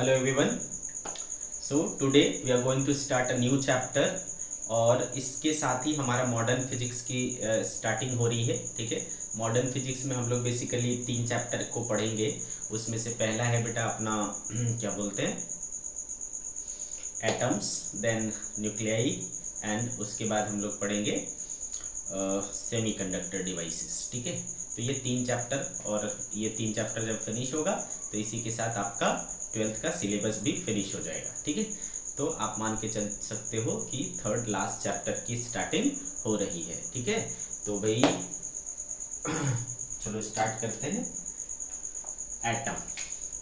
Hello everyone. So today we are going to start a new chapter और इसके साथ ही हमारा मॉडर्न फिजिक्स की स्टार्टिंग हो रही है। ठीक है, मॉडर्न फिजिक्स में हम लोग बेसिकली 3 चैप्टर को पढ़ेंगे। उसमें से पहला है बेटा अपना क्या बोलते हैं, एटम्स, देन न्यूक्लियाई, एंड उसके बाद हम लोग पढ़ेंगे सेमीकंडक्टर डिवाइसेस। ठीक है, तो ये 3 चैप्टर, और ये 3 चैप्टर जब फिनिश होगा तो इसी के साथ आपका 12th का सिलेबस भी फिनिश हो जाएगा। ठीक है, तो आप मान के चल सकते हो कि थर्ड लास्ट चैप्टर की स्टार्टिंग हो रही है। ठीक है, तो भाई चलो स्टार्ट करते हैं। एटम,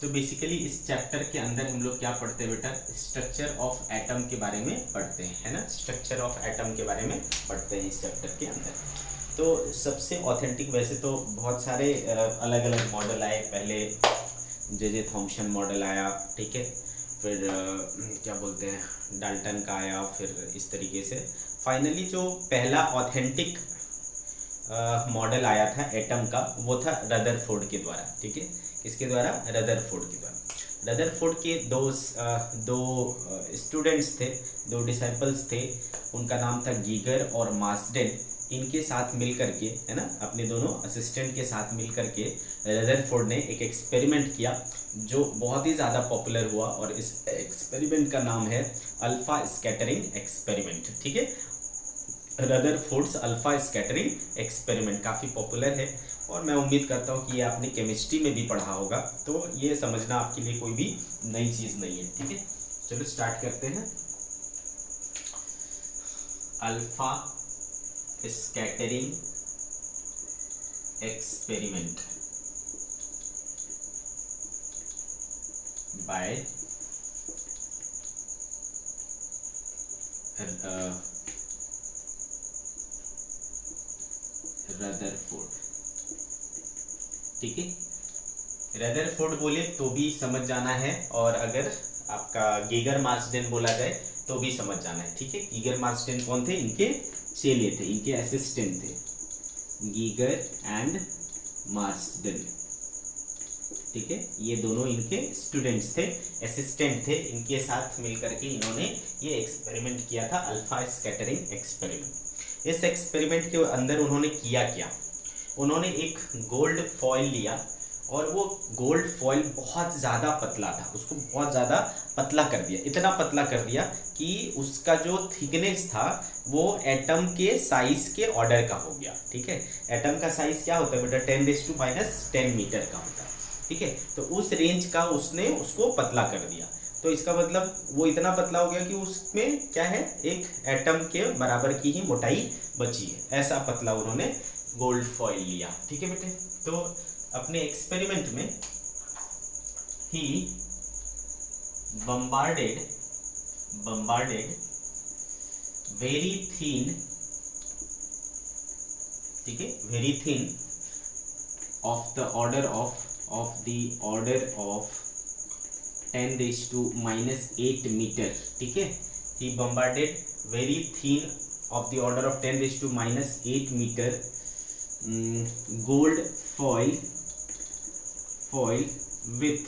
तो बेसिकली इस चैप्टर के अंदर हम लोग क्या पढ़ते हैं बेटा, स्ट्रक्चर ऑफ एटम के बारे में पढ़ते हैं, है ना। स्ट्रक्चर ऑफ एटम के बारे में पढ़ते हैं इस चैप्टर के अंदर। तो सबसे ऑथेंटिक, वैसे तो बहुत सारे अलग अलग मॉडल आए। पहले जे थॉम्सन मॉडल आया, ठीक है, फिर क्या बोलते हैं डाल्टन का आया, फिर इस तरीके से फाइनली जो पहला ऑथेंटिक मॉडल आया था एटम का, वो था रदरफोर्ड के द्वारा। ठीक है, किसके द्वारा? रदरफोर्ड के द्वारा। रदरफोर्ड के दो स्टूडेंट्स थे, 2 डिसाइपल्स थे। उनका नाम था गीगर और मार्सडेन। इनके साथ मिल करके, है ना, अपने दोनों असिस्टेंट के साथ मिल करके रदरफोर्ड ने एक एक्सपेरिमेंट किया जो बहुत ही ज़्यादा पॉपुलर हुआ, और इस एक्सपेरिमेंट का नाम है अल्फा स्कैटरिंग एक्सपेरिमेंट। ठीक है, रदरफोर्ड्स अल्फा स्कैटरिंग एक्सपेरिमेंट काफ़ी पॉपुलर है, और मैं उम्मीद करता हूँ कि ये आपने केमिस्ट्री में भी पढ़ा होगा, तो ये समझना आपके लिए कोई भी नई चीज़ नहीं है। ठीक है, चलो स्टार्ट करते हैं। Alpha scattering experiment by Rutherford. ठीक है, रदरफोर्ड बोले तो भी समझ जाना है, और अगर आपका गीगर मार्सडेन बोला जाए तो भी समझ जाना है। ठीक है, गीगर मार्सडेन कौन थे? इनके चेले थे, इनके असिस्टेंट थे, गीगर एंड मार्सडेन। ठीक है, ये दोनों इनके स्टूडेंट्स थे, असिस्टेंट थे। इनके साथ मिलकर के इन्होंने ये एक्सपेरिमेंट किया था, अल्फा स्कैटरिंग एक्सपेरिमेंट। इस एक्सपेरिमेंट के अंदर उन्होंने किया क्या, उन्होंने एक गोल्ड फॉइल लिया, और वो गोल्ड फॉइल बहुत ज़्यादा पतला था, उसको बहुत ज़्यादा पतला कर दिया, इतना पतला कर दिया कि उसका जो थिकनेस था वो एटम के साइज के ऑर्डर का हो गया। ठीक है, एटम का साइज क्या होता है बेटा? 10⁻⁻10 मीटर का होता है। ठीक है, तो उस रेंज का उसने उसको पतला कर दिया। तो इसका मतलब वो इतना पतला हो गया कि उसमें क्या है, एक एटम के बराबर की ही मोटाई बची है। ऐसा पतला उन्होंने गोल्ड फॉइल लिया। ठीक है बेटे, तो अपने एक्सपेरिमेंट में ही bombarded very thin, ठीक है, very thin of the order of 10⁻⁻8 metre. ठीक है, he bombarded very thin of the order of 10⁻⁸ metre gold foil with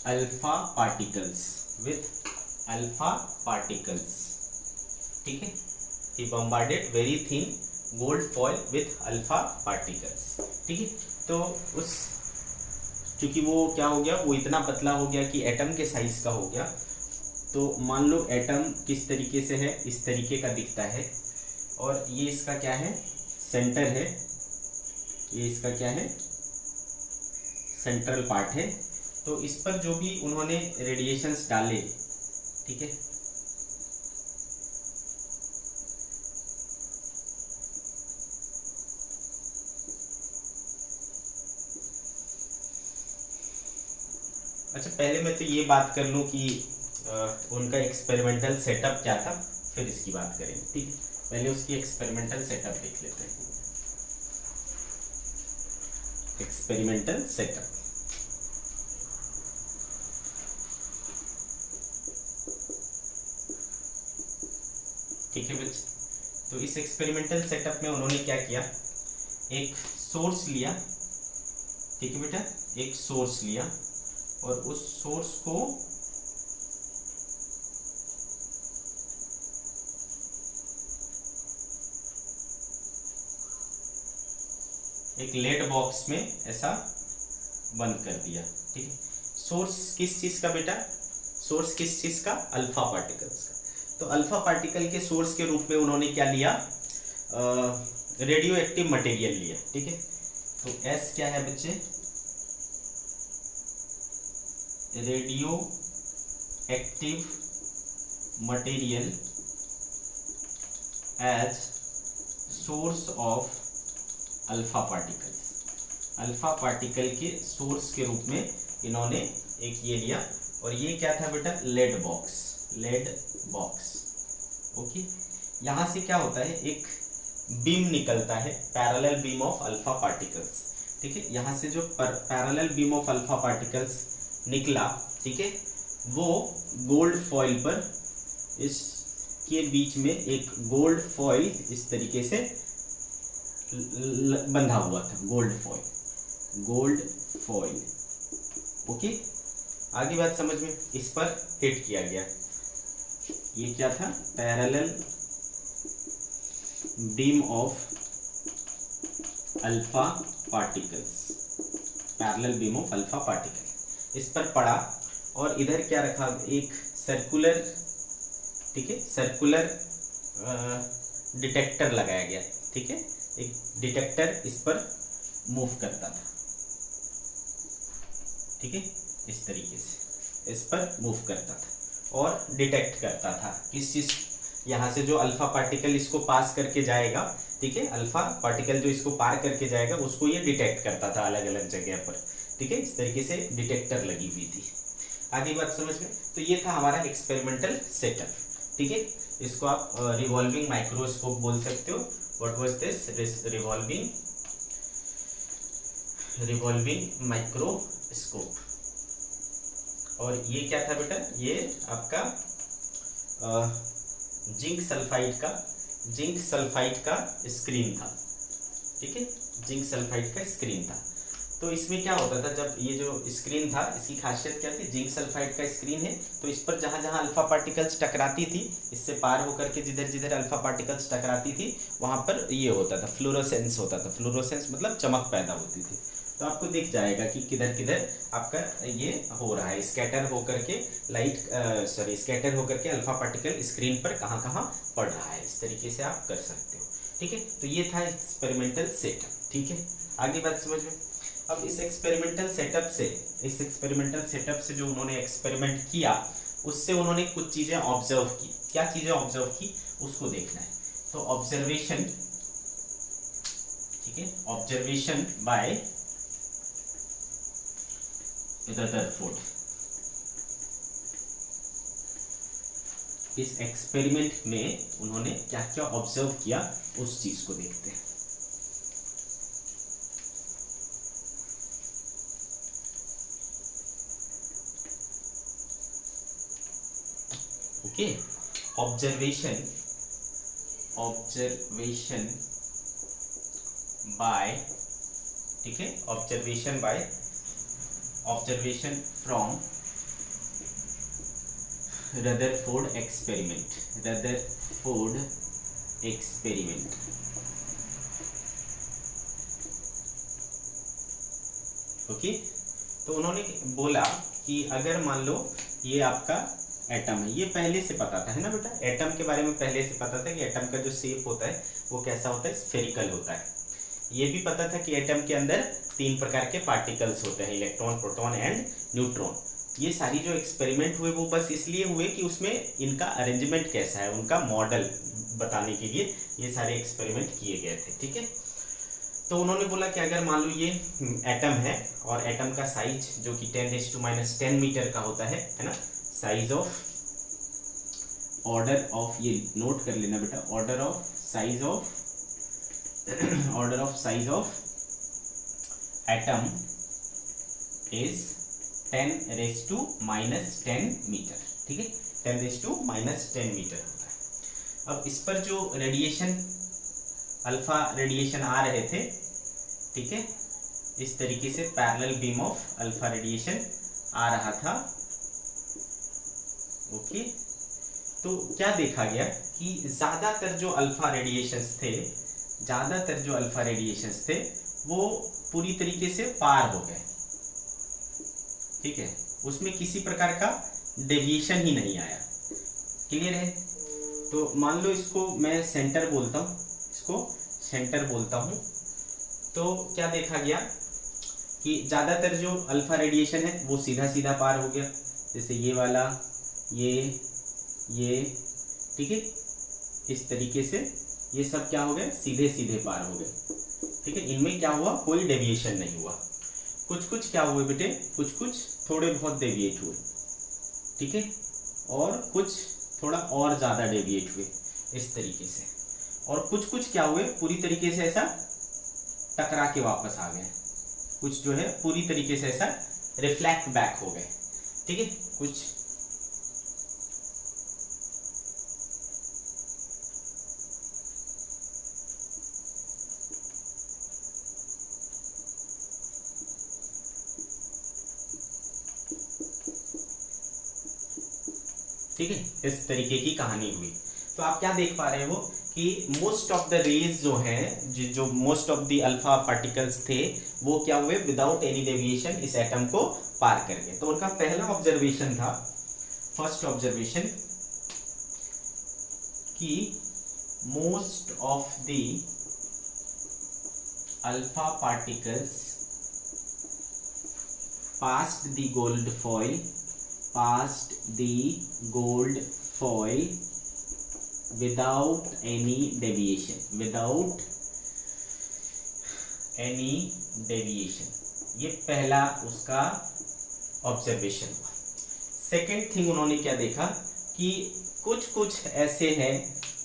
alpha particles, ठीक है, he bombarded very thin gold foil with alpha particles। ठीक है, तो उस चूंकि वो क्या हो गया, वो इतना पतला हो गया कि एटम के साइज का हो गया। तो मान लो एटम किस तरीके से है, इस तरीके का दिखता है, और ये इसका क्या है, सेंटर है, ये इसका क्या है, सेंट्रल पार्ट है। तो इस पर जो भी उन्होंने रेडिएशंस डाले, ठीक है, अच्छा पहले मैं तो ये बात कर लूँ कि उनका एक्सपेरिमेंटल सेटअप क्या था, फिर इसकी बात करेंगे। ठीक है, पहले उसकी एक्सपेरिमेंटल सेटअप देख लेते हैं। एक्सपेरिमेंटल सेटअप, ठीक है बच्चे, तो इस एक्सपेरिमेंटल सेटअप में उन्होंने क्या किया, एक सोर्स लिया, ठीक है बेटा, एक सोर्स लिया, और उस सोर्स को एक लेड बॉक्स में ऐसा बंद कर दिया। ठीक है, सोर्स किस चीज का बेटा, सोर्स किस चीज का, अल्फा पार्टिकल्स का। तो अल्फा पार्टिकल के सोर्स के रूप में उन्होंने क्या लिया, रेडियो एक्टिव मटेरियल लिया। ठीक है, तो एस क्या है बच्चे, radio active material as source of alpha particles. Alpha particle के सोर्स के रूप में इन्होंने एक ये लिया, और ये क्या था बेटा, lead box, lead box. Okay, यहां से क्या होता है, एक बीम निकलता है, parallel beam of alpha particles. ठीक है, यहां से जो parallel beam of alpha particles निकला, ठीक है, वो गोल्ड फॉइल पर, इसके बीच में एक गोल्ड फॉइल इस तरीके से बंधा हुआ था, gold foil, gold foil. Okay, आगे बात समझ में, इस पर हिट किया गया, ये क्या था, parallel beam of alpha particles, parallel beam of alpha particle, इस पर पड़ा, और इधर क्या रखा, एक सर्कुलर, ठीक है, सर्कुलर डिटेक्टर लगाया गया। ठीक है, एक डिटेक्टर इस पर मूव करता था। ठीक है, इस तरीके से इस पर मूव करता था और डिटेक्ट करता था किस चीज, यहाँ से जो अल्फा पार्टिकल इसको पास करके जाएगा, ठीक है, अल्फा पार्टिकल जो इसको पार करके जाएगा उसको ये डिटेक्ट करता था अलग अलग जगह पर। ठीक है, इस तरीके से डिटेक्टर लगी हुई थी। आगे बात समझ में, तो ये था हमारा एक्सपेरिमेंटल सेटअप। ठीक है, इसको आप रिवॉल्विंग माइक्रोस्कोप बोल सकते हो। What was this, revolving microscope. और ये क्या था बेटा, ये आपका जिंक सल्फाइड का स्क्रीन था। ठीक है, जिंक सल्फाइड का स्क्रीन था। तो इसमें क्या होता था, जब ये जो स्क्रीन था, इसकी खासियत क्या थी, जिंक सल्फाइड का स्क्रीन है, तो इस पर जहाँ जहाँ अल्फा पार्टिकल्स टकराती थी, इससे पार होकर के जिधर जिधर अल्फा पार्टिकल्स टकराती थी, वहाँ पर ये होता था, फ्लोरोसेंस होता था। फ्लोरोसेंस मतलब चमक पैदा होती थी। तो आपको दिख जाएगा कि किधर किधर आपका ये हो रहा है, स्कैटर होकर के स्कैटर होकर के अल्फा पार्टिकल स्क्रीन पर कहाँ कहाँ पड़ रहा है। इस तरीके से आप कर सकते हो। ठीक है, तो ये था एक्सपेरिमेंटल सेटअप। ठीक है, आगे बात समझ में। अब इस एक्सपेरिमेंटल सेटअप से जो उन्होंने एक्सपेरिमेंट किया, उससे उन्होंने कुछ चीजें ऑब्जर्व की। क्या चीजें ऑब्जर्व की, उसको देखना है। तो ऑब्जर्वेशन, ठीक है, ऑब्जर्वेशन बाय रदरफोर्ड। इस एक्सपेरिमेंट में उन्होंने क्या क्या ऑब्जर्व किया, उस चीज को देखते हैं। ओके, ऑब्जर्वेशन बाय, ठीक है, observation from Rutherford experiment. Okay, तो उन्होंने बोला कि अगर मान लो ये आपका एटम है, ये पहले से पता था, है ना बेटा, एटम के बारे में पहले से पता था कि एटम का जो शेप होता है वो कैसा होता है, स्फेरिकल होता है। ये भी पता था कि एटम के अंदर 3 प्रकार के पार्टिकल्स होते हैं, इलेक्ट्रॉन, प्रोटॉन एंड न्यूट्रॉन। ये सारी जो एक्सपेरिमेंट हुए वो बस इसलिए हुए कि उसमें इनका अरेंजमेंट कैसा है, उनका मॉडल बताने के लिए ये सारे एक्सपेरिमेंट किए गए थे। ठीक है, तो उन्होंने बोला कि अगर मान लो ये एटम है और एटम का साइज जो कि 10⁻⁻10 मीटर का होता है ना, साइज ऑफ, ऑर्डर ऑफ, ये नोट कर लेना बेटा, order of size of atom is 10⁻⁻10 metre. ठीक है, 10⁻⁻10 मीटर होता है। अब इस पर जो रेडिएशन, अल्फा रेडिएशन आ रहे थे, ठीक है, इस तरीके से parallel beam of alpha radiation आ रहा था। ओके, तो क्या देखा गया कि ज्यादातर जो अल्फा रेडिएशंस थे, ज्यादातर जो अल्फा रेडिएशंस थे वो पूरी तरीके से पार हो गए। ठीक है, उसमें किसी प्रकार का डेविएशन ही नहीं आया। क्लियर है? तो मान लो इसको मैं सेंटर बोलता हूँ, इसको सेंटर बोलता हूँ, तो क्या देखा गया कि ज्यादातर जो अल्फा रेडिएशन है वो सीधा सीधा पार हो गया, जैसे ये वाला, ये, ठीक है, इस तरीके से ये सब क्या हो गए, सीधे सीधे पार हो गए। ठीक है, इनमें क्या हुआ, कोई डेविएशन नहीं हुआ। कुछ कुछ क्या हुए बेटे, कुछ कुछ थोड़े बहुत डेविएट हुए। ठीक है, और कुछ थोड़ा और ज्यादा डेविएट हुए इस तरीके से, और कुछ कुछ क्या हुए, पूरी तरीके से ऐसा टकरा के वापस आ गए। कुछ जो है पूरी तरीके से ऐसा रिफ्लेक्ट बैक हो गए। ठीक है, कुछ ठीक है, इस तरीके की कहानी हुई। तो आप क्या देख पा रहे हो कि मोस्ट ऑफ द रेज जो है, जो most of the alpha particles थे वो क्या हुए, विदाउट एनी डेविएशन इस एटम को पार कर गए। तो उनका पहला ऑब्जर्वेशन था, फर्स्ट ऑब्जर्वेशन, कि most of the alpha particles passed the gold foil, passed the gold foil without any deviation, without any deviation। ये पहला उसका ऑब्जर्वेशन हुआ। सेकेंड थिंग उन्होंने क्या देखा कि कुछ कुछ ऐसे हैं,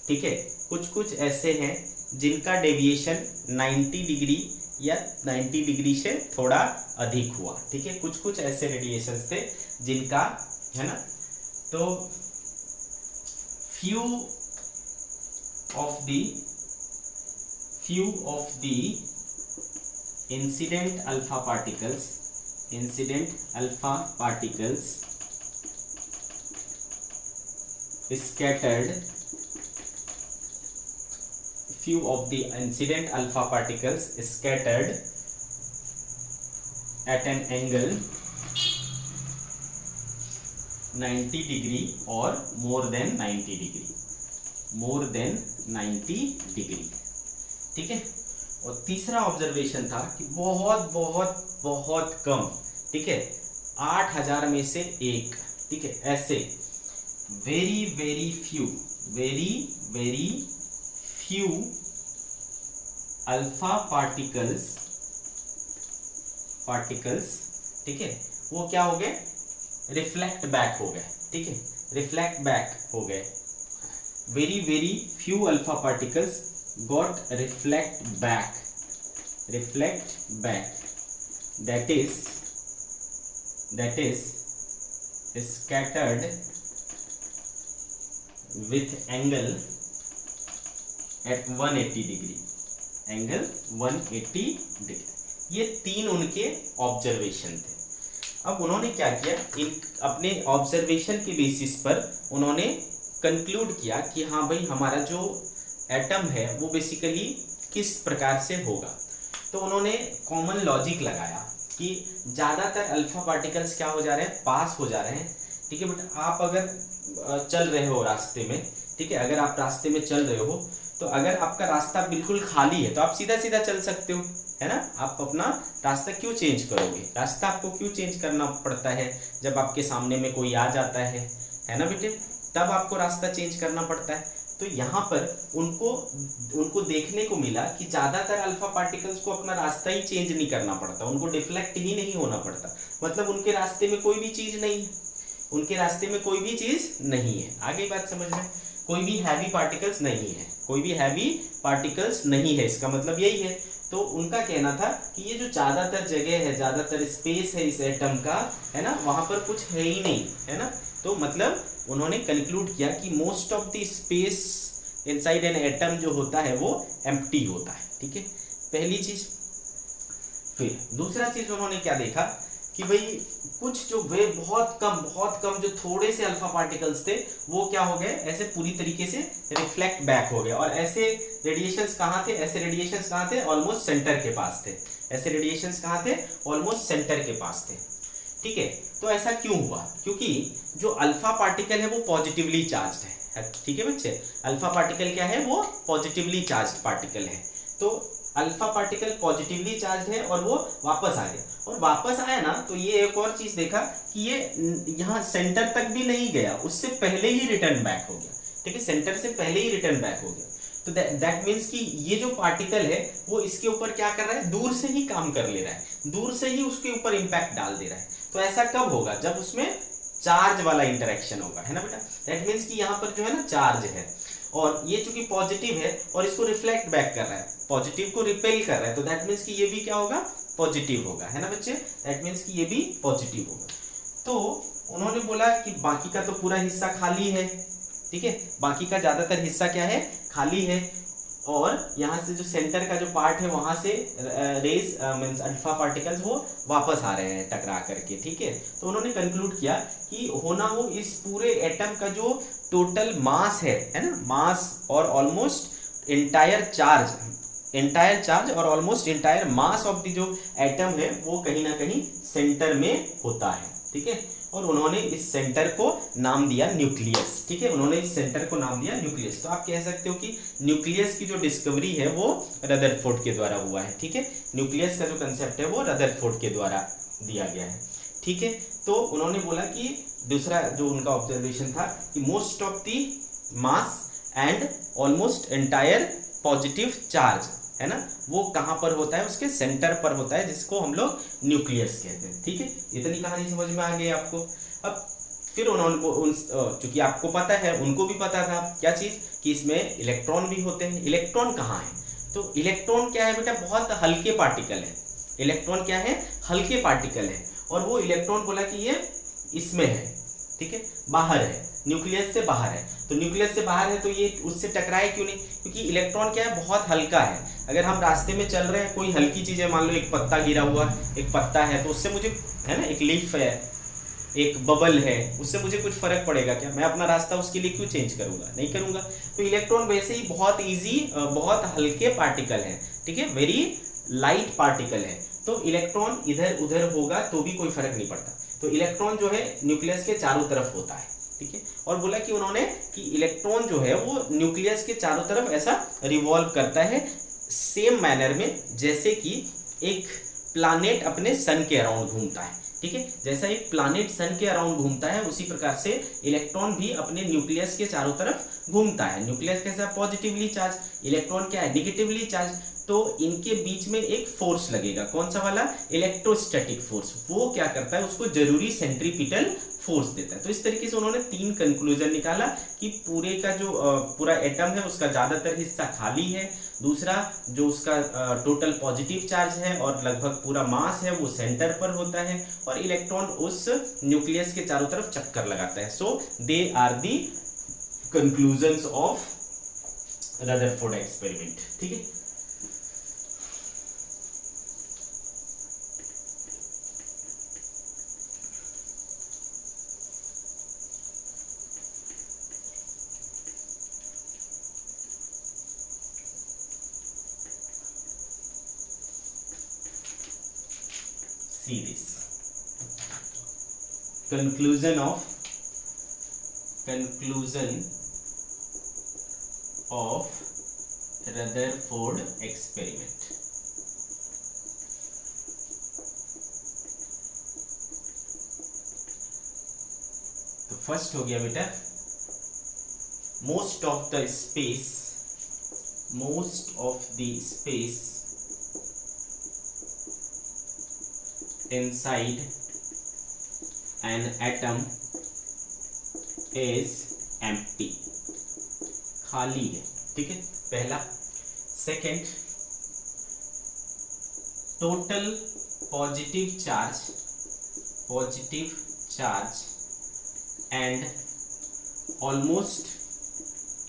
ठीक है, कुछ कुछ ऐसे हैं जिनका डेविएशन 90 डिग्री या 90 डिग्री से थोड़ा अधिक हुआ। ठीक है, कुछ कुछ ऐसे रेडिएशंस थे जिनका, है ना, तो few of the incident alpha particles scattered, few of the incident alpha particles scattered at an angle 90 degree और more than 90 degree, more than 90 degree. ठीक है, और तीसरा ऑब्जर्वेशन था कि बहुत बहुत बहुत कम, ठीक है, 8000 में से एक, ठीक है, ऐसे very very few alpha particles, ठीक है, वो क्या हो गए, रिफ्लेक्ट बैक हो गए। ठीक है, रिफ्लेक्ट बैक हो गए। Very very few alpha particles got reflect back, that is scattered with angle at 180 degree, angle 180 degree. ये तीन उनके ऑब्जर्वेशन थे। अब उन्होंने क्या किया, इन अपने ऑब्जर्वेशन के बेसिस पर उन्होंने कंक्लूड किया कि हाँ भाई, हमारा जो एटम है वो बेसिकली किस प्रकार से होगा। तो उन्होंने कॉमन लॉजिक लगाया कि ज़्यादातर अल्फा पार्टिकल्स क्या हो जा रहे हैं, पास हो जा रहे हैं। ठीक है, बट आप अगर चल रहे हो रास्ते में, ठीक है, अगर आप रास्ते में चल रहे हो, तो अगर आपका रास्ता बिल्कुल खाली है तो आप सीधा सीधा चल सकते हो, है ना। आप अपना रास्ता क्यों चेंज करोगे, रास्ता आपको क्यों चेंज करना पड़ता है, जब आपके सामने में कोई आ जाता है ना बेटे, तब आपको रास्ता चेंज करना पड़ता है। तो यहाँ पर उनको देखने को मिला कि ज़्यादातर अल्फा पार्टिकल्स को अपना रास्ता ही चेंज नहीं करना पड़ता, उनको डिफ्लेक्ट ही नहीं होना पड़ता, मतलब उनके रास्ते में कोई भी चीज़ नहीं है, उनके रास्ते में कोई भी चीज़ नहीं है। आगे बात समझ में, कोई भी हैवी पार्टिकल्स नहीं है, कोई भी हैवी पार्टिकल्स नहीं है, इसका मतलब यही है। तो उनका कहना था कि ये जो ज़्यादातर जगह है, ज़्यादातर स्पेस है इस एटम का, है ना, वहाँ पर कुछ है ही नहीं, है ना। तो मतलब उन्होंने कंक्लूड किया कि most of the space inside an atom जो होता है वो एम्प्टी होता है। ठीक है, पहली चीज़। फिर दूसरा चीज़ उन्होंने क्या देखा कि भाई कुछ जो वे बहुत कम जो थोड़े से अल्फा पार्टिकल्स थे वो क्या हो गए, ऐसे पूरी तरीके से रिफ्लेक्ट बैक हो गए। और ऐसे रेडिएशंस कहाँ थे, ऐसे रेडिएशंस कहाँ थे, ऑलमोस्ट सेंटर के पास थे। ऐसे रेडिएशंस कहाँ थे, ऑलमोस्ट सेंटर के पास थे। ठीक है, तो ऐसा क्यों हुआ, क्योंकि जो अल्फा पार्टिकल है वो पॉजिटिवली चार्ज्ड है। ठीक है बच्चे, अल्फा पार्टिकल क्या है, वो पॉजिटिवली चार्ज्ड पार्टिकल है। तो अल्फा पार्टिकल पॉजिटिवली चार्ज है और वो वापस आ गया, और वापस आया ना तो ये एक और चीज देखा कि ये यहाँ सेंटर तक भी नहीं गया, उससे पहले ही रिटर्न बैक हो गया। ठीक है, सेंटर से पहले ही रिटर्न बैक हो गया। तो दैट मीन्स कि ये जो पार्टिकल है वो इसके ऊपर क्या कर रहा है, दूर से ही काम कर ले रहा है, दूर से ही उसके ऊपर इंपैक्ट डाल दे रहा है। तो ऐसा कब होगा, जब उसमें चार्ज वाला इंटरेक्शन होगा, है ना बेटा। दैट मीन्स कि यहाँ पर जो है ना चार्ज है, और ये चूंकि पॉजिटिव है और इसको रिफ्लेक्ट बैक कर रहा है, पॉजिटिव को रिपेल कर रहा है, तो दैट मीन्स कि ये भी क्या होगा, पॉजिटिव होगा, है ना बच्चे। दैट मीन्स कि ये भी पॉजिटिव होगा। तो उन्होंने बोला कि बाकी का तो पूरा हिस्सा खाली है। ठीक है, बाकी का ज्यादातर हिस्सा क्या है, खाली है, और यहाँ से जो सेंटर का जो पार्ट है वहां से रेज मींस अल्फा पार्टिकल्स वो वापस आ रहे हैं टकरा करके। ठीक है, तो उन्होंने कंक्लूड किया कि होना हो इस पूरे एटम का जो टोटल मास है ना, मास और ऑलमोस्ट इंटायर चार्ज और almost entire mass of the जो एटम है वो कहीं ना कहीं सेंटर में होता है। ठीक है, और उन्होंने इस सेंटर को नाम दिया न्यूक्लियस। ठीक है, उन्होंने इस सेंटर को नाम दिया न्यूक्लियस। तो आप कह सकते हो कि न्यूक्लियस की जो डिस्कवरी है वो रदरफोर्ड के द्वारा हुआ है। ठीक है, न्यूक्लियस का जो कंसेप्ट है वो रदरफोर्ड के द्वारा दिया गया है। ठीक है, तो उन्होंने बोला कि दूसरा जो उनका ऑब्जर्वेशन था कि most of the mass and almost entire positive charge है ना, वो कहां पर होता है, उसके सेंटर पर होता है, जिसको हम लोग न्यूक्लियस कहते हैं। ठीक है, इतनी कहानी समझ में आ गई आपको। अब फिर उन्होंने चूंकि आपको पता है, उनको भी पता था क्या चीज, कि इसमें इलेक्ट्रॉन भी होते हैं। इलेक्ट्रॉन कहाँ है, तो इलेक्ट्रॉन क्या है बेटा, बहुत हल्के पार्टिकल है। इलेक्ट्रॉन क्या है, हल्के पार्टिकल है, और वो इलेक्ट्रॉन बोला कि ये इसमें है। ठीक है, बाहर है, न्यूक्लियस से बाहर है। तो न्यूक्लियस से बाहर है तो ये उससे टकराए क्यों नहीं, क्योंकि इलेक्ट्रॉन क्या है, बहुत हल्का है। अगर हम रास्ते में चल रहे हैं, कोई हल्की चीज है, मान लो एक पत्ता गिरा हुआ, एक पत्ता है, तो उससे मुझे, है ना, एक लीफ है, एक बबल है, उससे मुझे कुछ फर्क पड़ेगा क्या, मैं अपना रास्ता उसके लिए क्यों चेंज करूंगा, नहीं करूंगा। तो इलेक्ट्रॉन वैसे ही बहुत ईजी, बहुत हल्के पार्टिकल है। ठीक है, वेरी लाइट पार्टिकल है, तो इलेक्ट्रॉन इधर उधर होगा तो भी कोई फर्क नहीं पड़ता। तो इलेक्ट्रॉन जो है न्यूक्लियस के चारों तरफ होता है। ठीक है, और बोला कि उन्होंने कि इलेक्ट्रॉन जो है वो न्यूक्लियस के चारों तरफ ऐसा रिवॉल्व करता है, सेम मैनर में जैसे कि एक प्लैनेट अपने सन के अराउंड घूमता है। ठीक है, जैसा एक प्लैनेट सन के अराउंड घूमता है, उसी प्रकार से इलेक्ट्रॉन भी अपने न्यूक्लियस के चारों तरफ घूमता है। न्यूक्लियस कैसा, पॉजिटिवली चार्ज, इलेक्ट्रॉन क्या है, निगेटिवली चार्ज। तो इनके बीच में एक फोर्स लगेगा, कौन सा वाला, इलेक्ट्रोस्टैटिक फोर्स। वो क्या करता है, उसको जरूरी सेंट्रीपिटल फोर्स देता है। तो इस तरीके से उन्होंने 3 कंक्लूजन निकाला कि पूरे का जो पूरा एटम है उसका ज्यादातर हिस्सा खाली है, दूसरा जो उसका टोटल पॉजिटिव चार्ज है और लगभग पूरा मास है वो सेंटर पर होता है, और इलेक्ट्रॉन उस न्यूक्लियस के चारों तरफ चक्कर लगाता है। So they are the conclusions of Rutherford experiment. ठीक है, see this conclusion of Rutherford experiment। तो फर्स्ट हो गया बेटा, most of the space inside an atom is empty, खाली है। ठीक है, पहला। Second, total positive charge and almost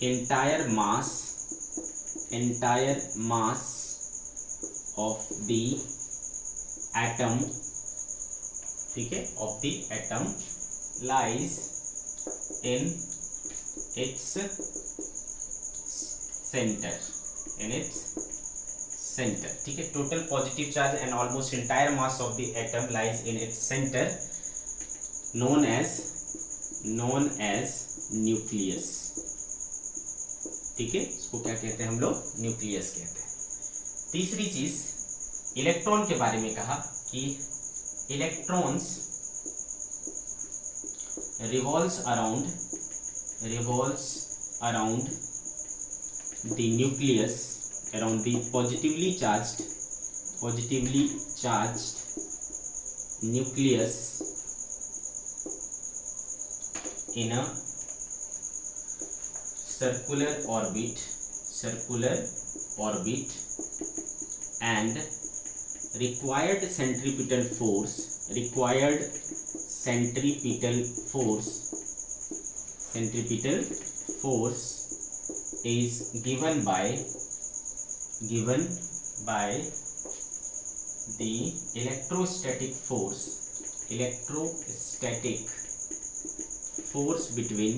entire mass of the atom ठीक है, of the atom lies in its centre, in its centre, ठीक है। Total positive charge and almost entire mass of the atom lies in its centre known as nucleus, ठीक है। इसको क्या कहते हैं हम लोग, न्यूक्लियस कहते हैं। तीसरी चीज इलेक्ट्रॉन के बारे में कहा कि electrons revolves around the nucleus, around the positively charged nucleus in a circular orbit and required centripetal force is given by the electrostatic force between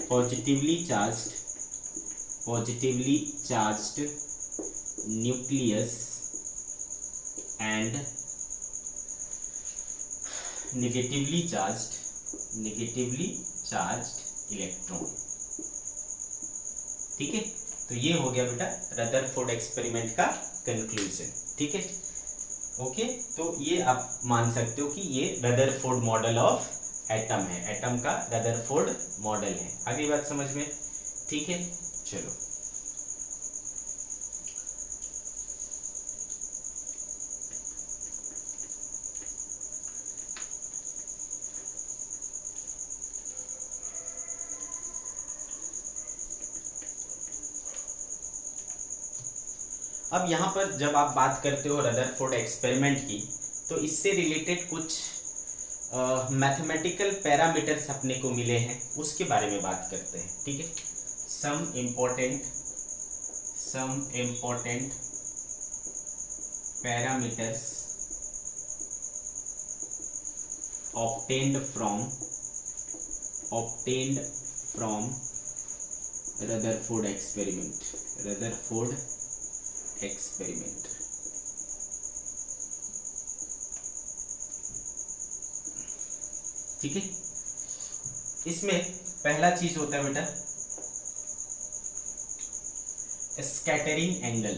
positively charged nucleus and negatively charged electron, ठीक है। तो ये हो गया बेटा Rutherford experiment का conclusion, ठीक है। ओके, तो ये आप मान सकते हो कि ये रदरफोर्ड मॉडल ऑफ एटम है, एटम का रदरफोर्ड मॉडल है। अगली बात समझ में, ठीक है। चलो अब यहाँ पर जब आप बात करते हो रदरफोर्ड एक्सपेरिमेंट की, तो इससे रिलेटेड कुछ मैथमेटिकल पैरामीटर्स अपने को मिले हैं, उसके बारे में बात करते हैं, ठीक है। Some important parameters obtained from Rutherford experiment, ठीक है। इसमें पहला चीज होता है बेटा स्कैटरिंग एंगल,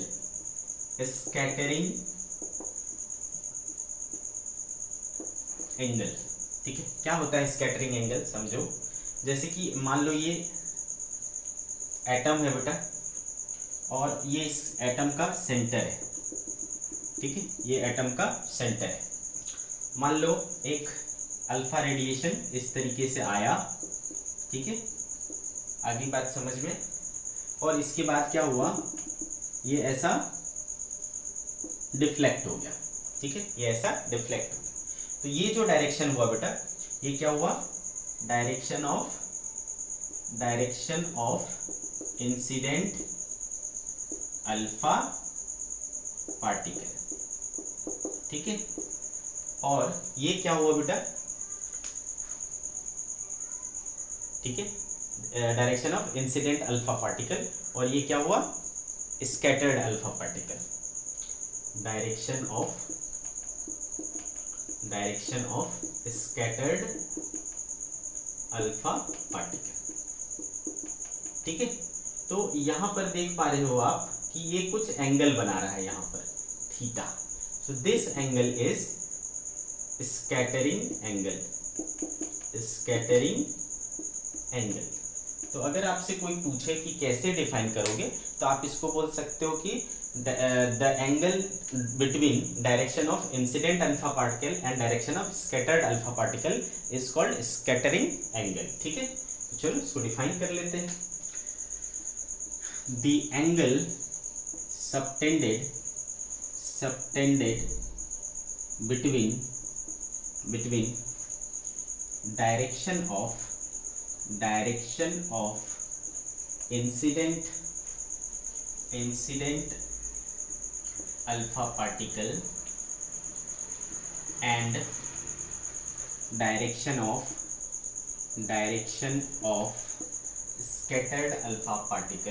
ठीक है। क्या होता है स्कैटरिंग एंगल, समझो। जैसे कि मान लो ये एटम है बेटा और ये इस एटम का सेंटर है, ठीक है। ये एटम का सेंटर है। मान लो एक अल्फा रेडिएशन इस तरीके से आया, ठीक है। आगे बात समझ में। और इसके बाद क्या हुआ, ये ऐसा डिफ्लेक्ट हो गया, ठीक है। ये ऐसा डिफ्लेक्ट हो गया। तो ये जो डायरेक्शन हुआ बेटा, ये क्या हुआ, direction of incident alpha particle, ठीक है। और ये क्या हुआ बेटा, ठीक है, direction of incident alpha particle. और ये क्या हुआ, scattered alpha particle, direction of scattered alpha particle, ठीक है। तो यहां पर देख पा रहे हो आप कि ये कुछ एंगल बना रहा है यहाँ पर, theta. So this angle is scattering angle. तो अगर आपसे कोई पूछे कि कैसे डिफाइन करोगे, तो आप इसको बोल सकते हो कि the angle between direction of incident alpha particle and direction of scattered alpha particle is called scattering angle, ठीक है। चलो इसको डिफाइन कर लेते हैं। The angle subtended between direction of incident alpha particle and direction of scattered alpha particle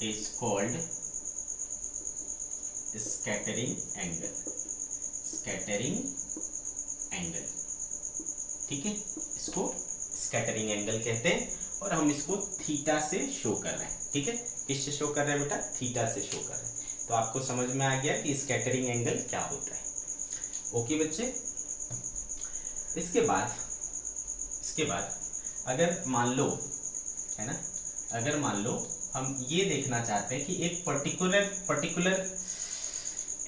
is called scattering angle। ठीक है, इसको स्कैटरिंग एंगल कहते हैं और हम इसको थीटा से शो कर रहे हैं। ठीक है, किससे शो कर रहे हैं बेटा? थीटा से शो कर रहे हैं। तो आपको समझ में आ गया कि स्कैटरिंग एंगल क्या होता है। ओके बच्चे, इसके बाद अगर मान लो, है ना, अगर मान लो हम ये देखना चाहते हैं कि एक पर्टिकुलर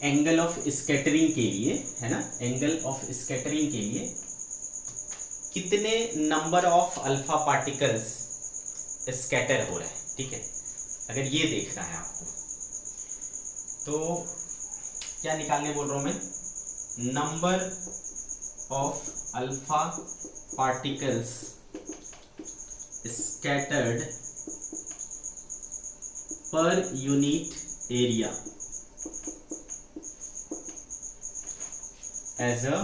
एंगल ऑफ स्कैटरिंग के लिए, है ना, एंगल ऑफ स्कैटरिंग के लिए कितने number of alpha particles scatter हो रहे हैं। ठीक है, अगर ये देखना है आपको तो क्या निकालने बोल रहा हूं मैं? Number of alpha particles scattered per unit area as a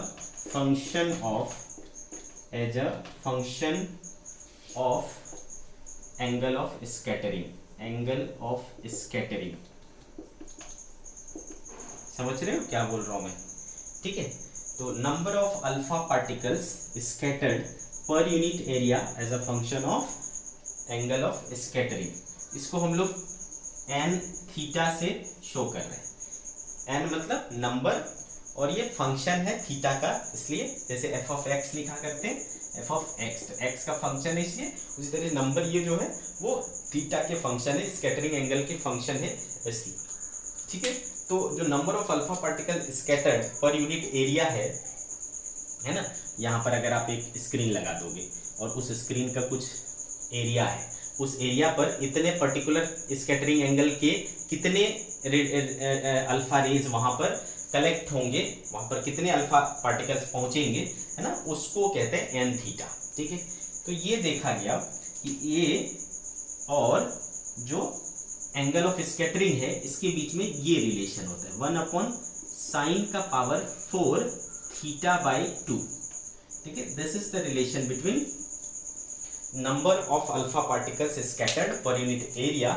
function of angle of scattering। समझ रहे हो क्या बोल रहा हूं मैं? ठीक है, तो number of alpha particles scattered per unit area as a function of angle of scattering, इसको हम लोग एन थीटा से शो कर रहे हैं। एन मतलब नंबर और ये फंक्शन है थीटा का, इसलिए जैसे एफ ऑफ एक्स लिखा करते हैं, एफ ऑफ एक्स तो एक्स का फंक्शन है, इसलिए उसी तरह नंबर ये जो है वो थीटा के फंक्शन है, स्कैटरिंग एंगल के फंक्शन है इसलिए। ठीक है, तो जो number of alpha particle scattered per unit area है ना, यहाँ पर अगर आप एक स्क्रीन लगा दोगे और उस स्क्रीन का कुछ एरिया है, उस एरिया पर इतने पर्टिकुलर स्कैटरिंग एंगल के कितने अल्फा रेज वहां पर कलेक्ट होंगे, वहां पर कितने अल्फा पार्टिकल्स पहुंचेंगे, है ना, उसको कहते हैं एन थीटा। ठीक है, तो ये देखा गया कि ये और जो एंगल ऑफ स्कैटरिंग है इसके बीच में ये रिलेशन होता है 1/sin⁴ θ/2। ठीक है, this is the relation between number of alpha particles scattered per unit area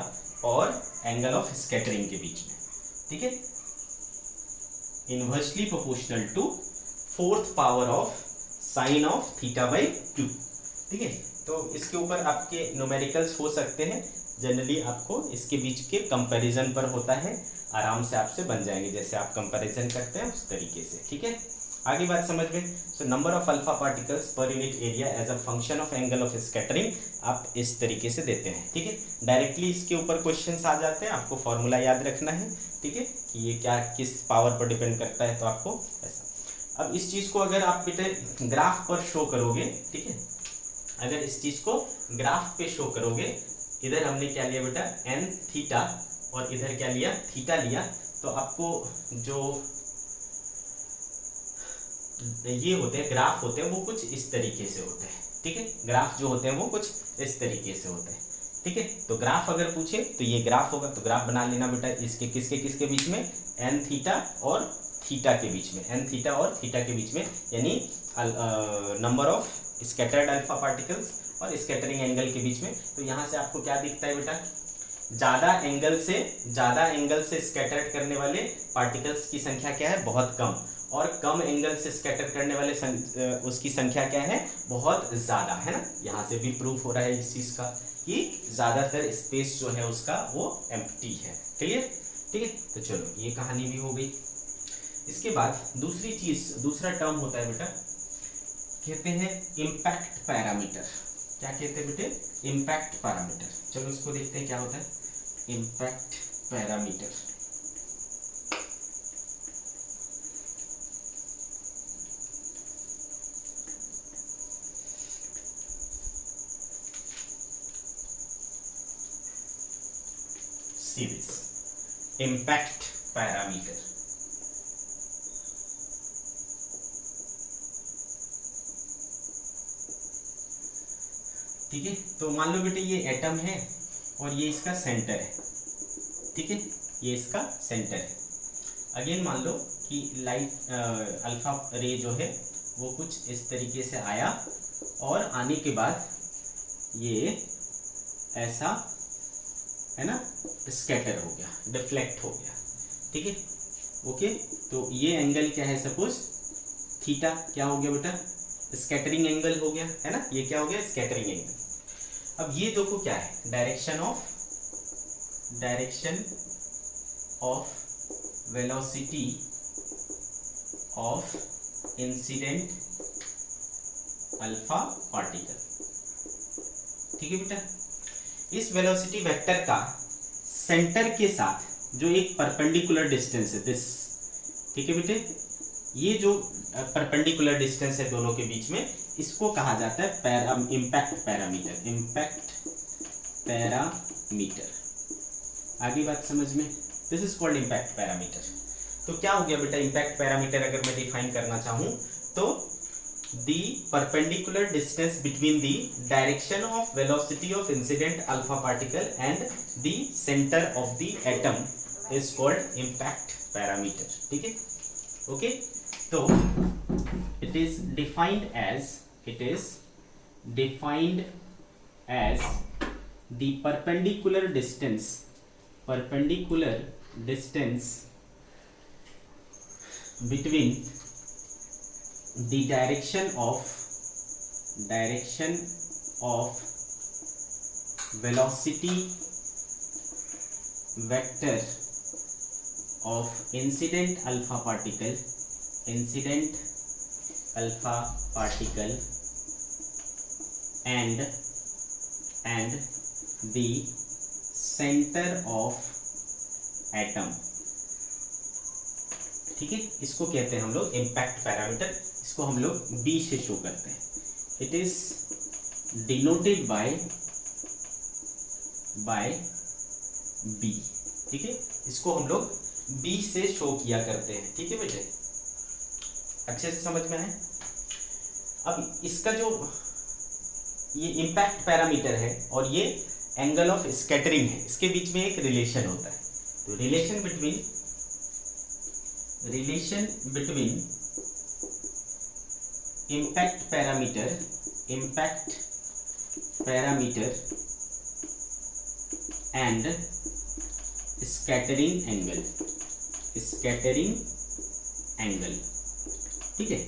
और एंगल ऑफ स्कैटरिंग के बीच में। ठीक है, inversely proportional to 4th power of sine of θ/2। ठीक है, तो इसके ऊपर आपके न्यूमेरिकल्स हो सकते हैं, जनरली आपको इसके बीच के कंपैरिजन पर होता है, आराम से आपसे बन जाएंगे जैसे आप कंपैरिजन करते हैं उस तरीके से। ठीक है, आगे बात समझ में। So number of alpha particles per unit area as a function of angle of scattering आप इस तरीके से देते हैं। ठीक है, डायरेक्टली इसके ऊपर क्वेश्चंस आ जाते हैं, आपको फॉर्मूला याद रखना है। ठीक है, कि ये क्या किस पावर पर डिपेंड करता है, तो आपको ऐसा। अब इस चीज को अगर आप बेटे ग्राफ पर शो करोगे, ठीक है, अगर इस चीज को ग्राफ पे शो करोगे, इधर हमने क्या लिया बेटा एन थीटा और इधर क्या लिया थीटा लिया, तो आपको जो ये होते हैं ग्राफ होते हैं वो कुछ इस तरीके से होते हैं। ठीक है, ग्राफ जो होते हैं वो कुछ इस तरीके से होते हैं। ठीक है, तो ग्राफ अगर पूछे तो ये ग्राफ होगा, तो ग्राफ बना लेना बेटा इसके किसके बीच में, एन थीटा और थीटा के बीच में, एन थीटा और थीटा के बीच में, यानी number of scattered alpha particles और स्कैटरिंग एंगल के बीच में। तो यहाँ से आपको क्या दिखता है बेटा, ज्यादा एंगल से स्कैटर्ड करने वाले पार्टिकल्स की संख्या क्या है, बहुत कम, और कम एंगल से स्कैटर करने वाले उसकी संख्या क्या है, बहुत ज्यादा, है ना। यहाँ से भी प्रूफ हो रहा है इस चीज का कि ज्यादातर स्पेस जो है उसका वो एम्प्टी है। क्लियर? ठीक है, तो चलो ये कहानी भी हो गई। इसके बाद दूसरा टर्म होता है बेटा, कहते हैं इम्पैक्ट पैरामीटर। क्या कहते हैं बेटे, इम्पैक्ट पैरामीटर। चलो इसको देखते हैं क्या होता है impact parameter. Series impact parameter. ठीक है, तो मान लो बेटे ये एटम है और ये इसका सेंटर है। ठीक है, ये इसका सेंटर है। अगेन मान लो कि लाइट अल्फा रे जो है वो कुछ इस तरीके से आया और आने के बाद ये ऐसा है ना स्कैटर हो गया, डिफ्लेक्ट हो गया, ठीक है। ओके, तो ये एंगल क्या है, सपोज थीटा क्या हो गया बेटा, स्कैटरिंग एंगल हो गया, है ना, ये क्या हो गया, स्कैटरिंग एंगल। अब ये देखो क्या है, direction of velocity of incident alpha particle, ठीक है बेटा। इस वेलोसिटी वेक्टर का सेंटर के साथ जो एक परपेंडिकुलर डिस्टेंस है दिस, ठीक है बेटे, ये जो परपेंडिकुलर डिस्टेंस है दोनों के बीच में, इसको कहा जाता है इम्पैक्ट पैरामीटर। आगे बात समझ में, this is called impact parameter. तो क्या हो गया बेटा इम्पैक्ट पैरामीटर, अगर मैं डिफाइन करना चाहूं तो the perpendicular distance between the direction of velocity of incident alpha particle and the center of the atom is called impact parameter, ठीक है। ओके, तो it is defined as the perpendicular distance between the direction of velocity vector of incident alpha particle and the center of atom, ठीक है। इसको कहते हैं हम लोग इम्पैक्ट पैरामीटर, इसको हम लोग B से शो करते हैं। It is denoted by B, ठीक है, इसको हम लोग B से शो किया करते हैं, ठीक है बेटे, अच्छे से समझ में आए। अब इसका जो ये इम्पैक्ट पैरामीटर है और ये एंगल ऑफ स्कैटरिंग है, इसके बीच में एक रिलेशन होता है। तो relation between impact parameter and scattering angle, ठीक है।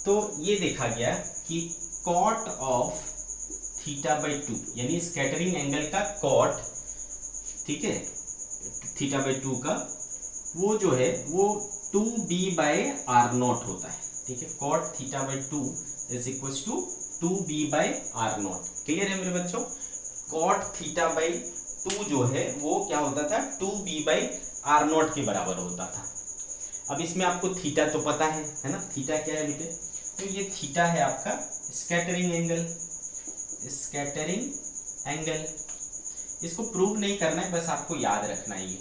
तो ये देखा गया कि cot of थीटा बाई 2 यानी स्कैटरिंग एंगल का कॉट, ठीक है, थीटा बाई 2 का वो जो है वो 2b/r0 होता है, ठीक है। Cot theta by 2 is equal to 2b/r0, clear है मेरे बच्चों। कॉट थीटा बाई 2 जो है वो क्या होता था, 2b/r0 के बराबर होता था। अब इसमें आपको थीटा तो पता है ना, थीटा क्या है बेटे, तो ये थीटा है आपका स्कैटरिंग एंगल। इसको प्रूव नहीं करना है, बस आपको याद रखना है। ये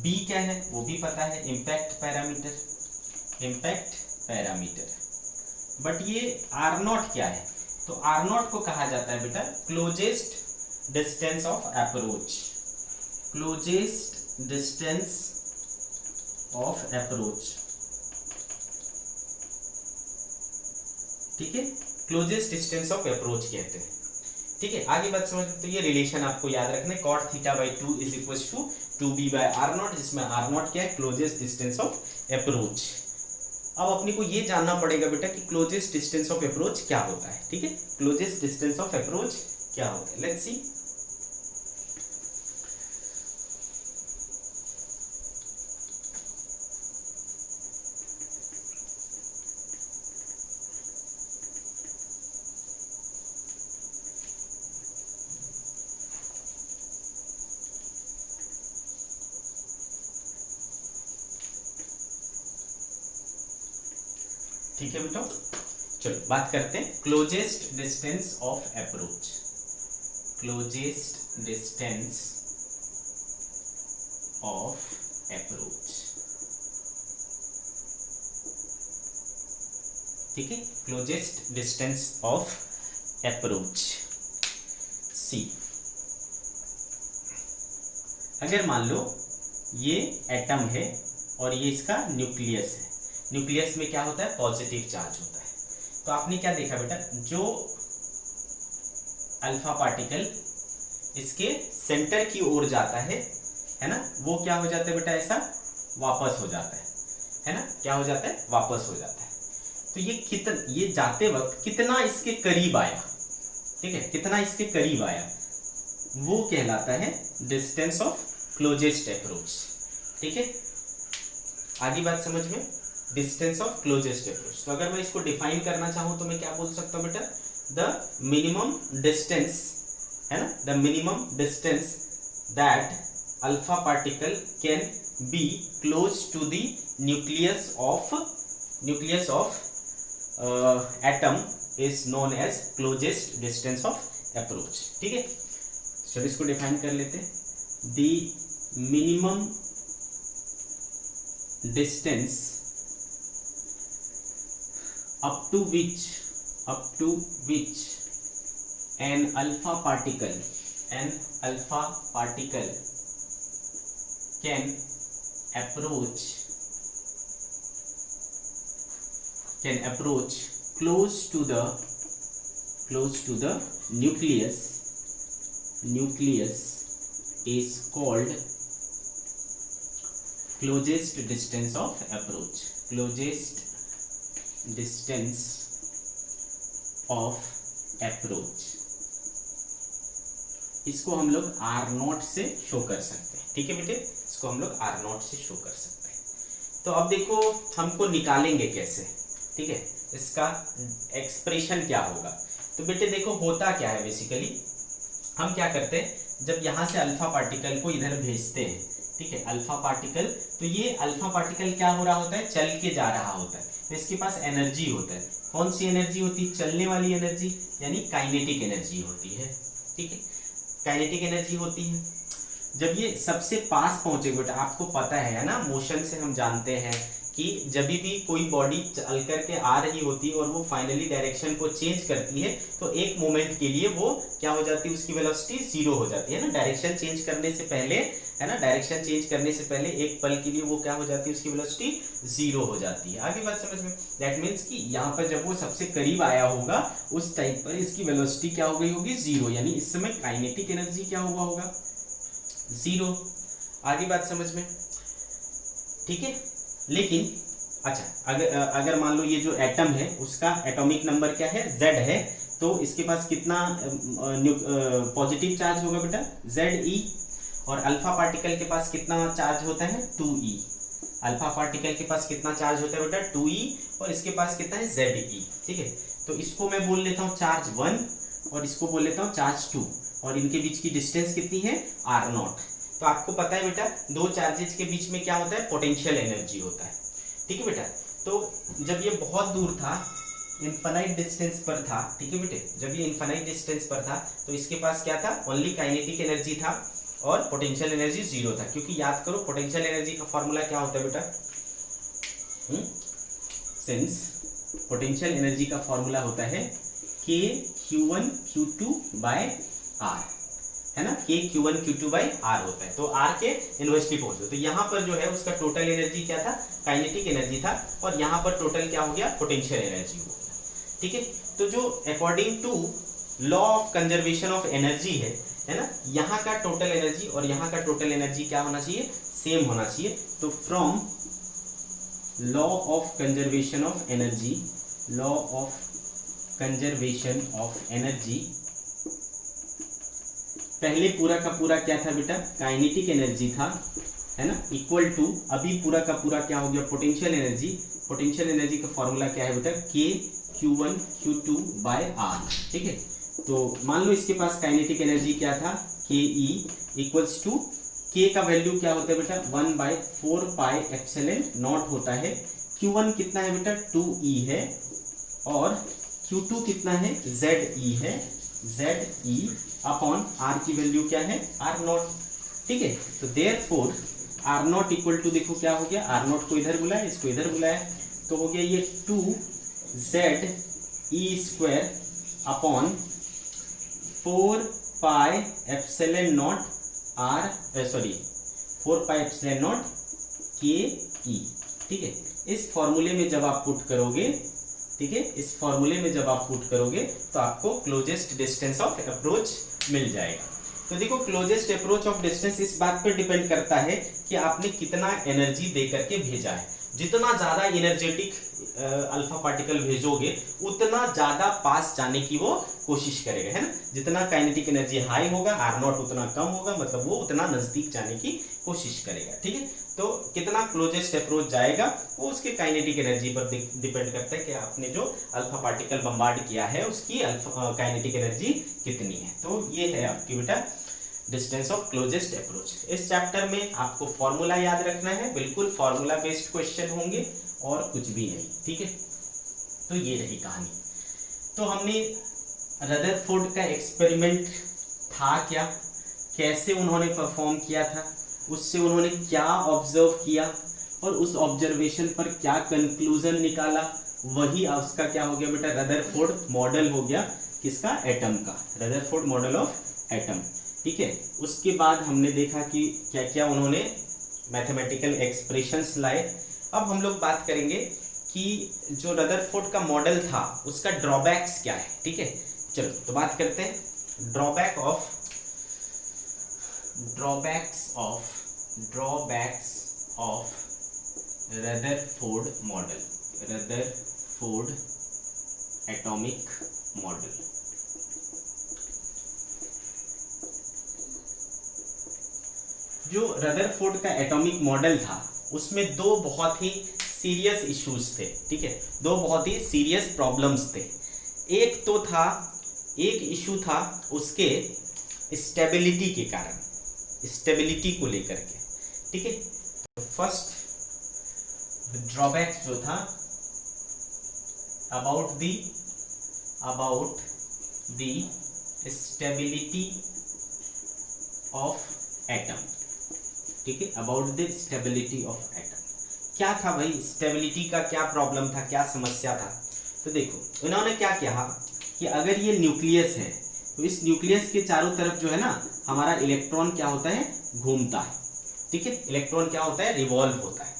बी क्या है वो भी पता है, इम्पैक्ट पैरामीटर। बट ये R0 क्या है, तो R0 को कहा जाता है बेटा क्लोजेस्ट डिस्टेंस ऑफ अप्रोच, ठीक है, क्लोजेस्ट डिस्टेंस ऑफ अप्रोच कहते हैं, ठीक है। आगे बात समझ, तो ये रिलेशन आपको याद रखना है, cot theta by 2 is equal to 2b/r0, जिसमें r0 क्या है, क्लोजेस्ट डिस्टेंस ऑफ अप्रोच। अब अपने को ये जानना पड़ेगा बेटा कि क्लोजेस्ट डिस्टेंस ऑफ अप्रोच क्या होता है, ठीक है, क्लोजेस्ट डिस्टेंस ऑफ अप्रोच क्या होता है, लेट्स सी। ठीक है बेटा, चलो बात करते हैं क्लोजेस्ट डिस्टेंस ऑफ अप्रोच। ठीक है, क्लोजेस्ट डिस्टेंस ऑफ अप्रोच। सी, अगर मान लो ये एटम है और ये इसका न्यूक्लियस है। न्यूक्लियस में क्या होता है, पॉजिटिव चार्ज होता है। तो आपने क्या देखा बेटा, जो अल्फा पार्टिकल इसके सेंटर की ओर जाता है ना, वो क्या हो जाता है बेटा, ऐसा वापस हो जाता है ना, क्या हो जाता है, वापस हो जाता है। तो ये जाते वक्त कितना इसके करीब आया, ठीक है, कितना इसके करीब आया, वो कहलाता है डिस्टेंस ऑफ क्लोजेस्ट अप्रोच। ठीक है, आगे बात समझ में, डिस्टेंस ऑफ क्लोजेस्ट अप्रोच। तो अगर मैं इसको डिफाइन करना चाहूं तो मैं क्या बोल सकता हूं बेटा, द मिनिमम डिस्टेंस, है ना, the minimum distance that alpha particle can be close to the nucleus of atom is known as closest distance of approach. ठीक है, चलो इसको डिफाइन कर लेते हैं। The minimum distance up to which an alpha particle can approach close to the nucleus is called closest distance of approach, closest distance of approach। इसको हम लोग R0 से शो कर सकते हैं। ठीक है बेटे, इसको हम लोग R0 से शो कर सकते हैं। तो अब देखो हमको निकालेंगे कैसे, ठीक है, इसका एक्सप्रेशन क्या होगा। तो बेटे देखो होता क्या है, बेसिकली हम क्या करते हैं, जब यहाँ से अल्फा पार्टिकल को इधर भेजते हैं, ठीक है, अल्फा पार्टिकल, तो ये अल्फा पार्टिकल क्या हो रहा होता है, चल के जा रहा होता है, तो इसके पास एनर्जी होता है। कौन सी एनर्जी होती है, चलने वाली एनर्जी, यानी काइनेटिक एनर्जी होती है। ठीक है, काइनेटिक एनर्जी होती है। जब ये सबसे पास पहुंचेगा बेटा, आपको पता है ना, मोशन से हम जानते हैं कि जब भी कोई बॉडी चल करके आ रही होती है और वो फाइनली डायरेक्शन को चेंज करती है, तो एक मोमेंट के लिए वो क्या हो जाती है, उसकी वेलोसिटी जीरो हो जाती है ना, डायरेक्शन चेंज करने से पहले, है ना, डायरेक्शन चेंज करने से पहले एक पल के लिए वो क्या हो जाती है, उसकी वेलोसिटी जीरो हो जाती है। आगे बात समझ में, दैट मीन्स कि यहाँ पर जब वो सबसे करीब आया होगा उस टाइम पर इसकी वेलोसिटी क्या हो गई होगी, जीरो, यानी इस समय काइनेटिक एनर्जी क्या हुआ होगा, जीरो। आगे बात समझ में, ठीक है। लेकिन अच्छा, अगर मान लो ये जो एटम है उसका एटॉमिक नंबर क्या है, Z है, तो इसके पास कितना पॉजिटिव चार्ज होगा बेटा, Ze, और अल्फा पार्टिकल के पास कितना चार्ज होता है, 2e। अल्फा पार्टिकल के पास कितना चार्ज होता है बेटा, 2e, और इसके पास कितना है, Ze। ठीक है, तो इसको मैं बोल लेता हूँ चार्ज 1 और इसको बोल लेता हूँ चार्ज 2, और इनके बीच की डिस्टेंस कितनी है, R0। तो आपको पता है बेटा, दो चार्जेस के बीच में क्या होता है, पोटेंशियल एनर्जी होता है। ठीक है बेटा, तो जब ये बहुत दूर था, इनफाइनाइट डिस्टेंस पर था, ठीक है बेटे, जब ये इनफाइनाइट डिस्टेंस पर था तो इसके पास क्या था, ओनली काइनेटिक एनर्जी था और पोटेंशियल एनर्जी जीरो था। क्योंकि याद करो पोटेंशियल एनर्जी का फॉर्मूला क्या होता है बेटा, सिंस पोटेंशियल एनर्जी का फॉर्मूला होता है KQ1Q2/R, है ना, KQ1Q2/R होता है। तो R के इन्वर्सली पहुंच दो, तो यहाँ पर जो है उसका टोटल एनर्जी क्या था, काइनेटिक एनर्जी था, और यहाँ पर टोटल क्या हो गया, पोटेंशियल एनर्जी हो गया। ठीक है, तो जो according to law of conservation of energy है ना, यहाँ का टोटल एनर्जी और यहाँ का टोटल एनर्जी क्या होना चाहिए, सेम होना चाहिए। तो from law of conservation of energy, law of conservation of energy, पहले पूरा का पूरा क्या था बेटा, काइनेटिक एनर्जी था, है ना, इक्वल टू, अभी पूरा का पूरा क्या हो गया, पोटेंशियल एनर्जी। पोटेंशियल एनर्जी का फॉर्मूला क्या है बेटा, KQ1Q2/R। ठीक है, तो मान लो इसके पास काइनेटिक एनर्जी क्या था, KE इक्वल्स टू, K का वैल्यू क्या होता है बेटा, 1/4πε0 होता है। Q1 कितना है बेटा, 2E है, और Q2 कितना है, ZE है, ZE अपॉन R की वैल्यू क्या है, R0। ठीक है, तो देयरफॉर R0 इक्वल टू, देखो क्या हो गया, R0 को इधर बुलाया, इसको इधर बुलाया, तो हो गया ये 2ZE² अपॉन 4πε0R, 4πε0 ke। ठीक है, इस फॉर्मूले में जब आप पुट करोगे, ठीक है, इस फॉर्मूले में जब आप पुट करोगे तो आपको क्लोजेस्ट डिस्टेंस ऑफ अप्रोच मिल जाएगा। तो देखो क्लोजेस्ट अप्रोच ऑफ डिस्टेंस इस बात पर डिपेंड करता है कि आपने कितना एनर्जी दे करके भेजा है। जितना ज्यादा एनर्जेटिक अल्फा पार्टिकल भेजोगे उतना ज्यादा पास जाने की वो कोशिश करेगा, है ना। जितना काइनेटिक एनर्जी हाई होगा, आर नॉट उतना कम होगा, मतलब वो उतना नजदीक जाने की कोशिश करेगा। ठीक है, तो कितना क्लोजेस्ट अप्रोच जाएगा वो उसके काइनेटिक एनर्जी पर डिपेंड करता है कि आपने जो अल्फा पार्टिकल बम्बार्ड किया है उसकी काइनेटिक एनर्जी कितनी है। तो ये है आपकी बेटा डिस्टेंस ऑफ क्लोजेस्ट अप्रोच। इस चैप्टर में आपको फॉर्मूला याद रखना है, बिल्कुल फॉर्मूला बेस्ड क्वेश्चन होंगे और कुछ भी नहीं। ठीक है, तो ये रही कहानी। तो हमने रदरफोर्ड का एक्सपेरिमेंट था क्या, कैसे उन्होंने परफॉर्म किया था, उससे उन्होंने क्या ऑब्जर्व किया और उस ऑब्जर्वेशन पर क्या कंक्लूजन निकाला, वही उसका क्या हो गया बेटा, रदरफोर्ड मॉडल हो गया। किसका, एटम का, रदरफोर्ड मॉडल ऑफ एटम। ठीक है, उसके बाद हमने देखा कि क्या क्या उन्होंने मैथमेटिकल एक्सप्रेशंस लाए। अब हम लोग बात करेंगे कि जो रदरफोर्ड का मॉडल था उसका ड्रॉबैक्स क्या है। ठीक है, चलो तो बात करते हैं drawbacks of Rutherford model, Rutherford atomic model. जो रदरफोर्ड का एटॉमिक मॉडल था उसमें दो बहुत ही सीरियस इश्यूज थे। ठीक है, दो बहुत ही सीरियस प्रॉब्लम्स थे। एक इशू था उसके स्टेबिलिटी के कारण, स्टेबिलिटी को लेकर के। ठीक है, तो फर्स्ट ड्रॉबैक जो था about the stability of atom. ठीक है, about the stability of atom. क्या था भाई, स्टेबिलिटी का क्या प्रॉब्लम था, क्या समस्या था। तो देखो इन्होंने क्या किया कि अगर ये न्यूक्लियस है तो इस न्यूक्लियस के चारों तरफ जो है ना हमारा इलेक्ट्रॉन क्या होता है, घूमता है। ठीक है, इलेक्ट्रॉन क्या होता है, रिवॉल्व होता है।